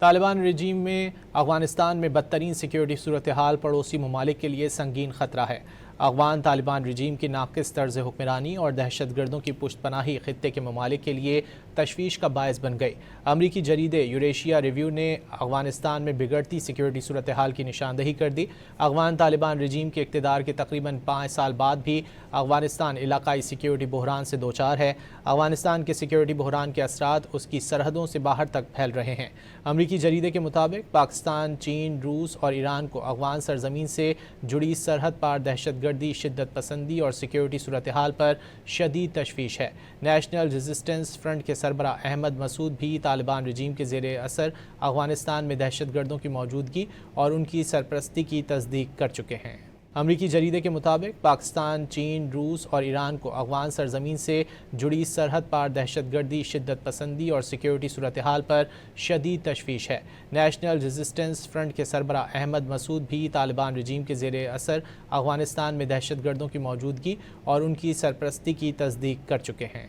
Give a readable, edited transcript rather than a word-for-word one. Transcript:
طالبان رجیم میں افغانستان میں بدترین سیکیورٹی صورتحال پڑوسی ممالک کے لیے سنگین خطرہ ہے۔ افغان طالبان رجیم کی ناقص طرز حکمرانی اور دہشت گردوں کی پشت پناہی خطے کے ممالک کے لیے تشویش کا باعث بن گئی۔ امریکی جریدے یوریشیا ریویو نے افغانستان میں بگڑتی سیکیورٹی صورتحال کی نشاندہی کر دی۔ افغان طالبان رجیم کے اقتدار کے تقریباً 5 سال بعد بھی افغانستان علاقائی سیکیورٹی بحران سے دوچار ہے۔ افغانستان کے سیکیورٹی بحران کے اثرات اس کی سرحدوں سے باہر تک پھیل رہے ہیں۔ امریکی جریدے کے مطابق پاکستان، چین، روس اور ایران کو افغان سرزمین سے جڑی سرحد پار دہشت گردی، شدت پسندی اور سیکیورٹی صورتحال پر شدید تشویش ہے۔ نیشنل ریزسٹنس فرنٹ کے سربراہ احمد مسعود بھی طالبان رجیم کے زیر اثر افغانستان میں دہشت گردوں کی موجودگی اور ان کی سرپرستی کی تصدیق کر چکے ہیں۔ امریکی جریدے کے مطابق پاکستان، چین، روس اور ایران کو افغان سرزمین سے جڑی سرحد پار دہشت گردی، شدت پسندی اور سیکیورٹی صورتحال پر شدید تشویش ہے۔ نیشنل ریزسٹنس فرنٹ کے سربراہ احمد مسعود بھی طالبان رجیم کے زیر اثر افغانستان میں دہشت گردوں کی موجودگی اور ان کی سرپرستی کی تصدیق کر چکے ہیں۔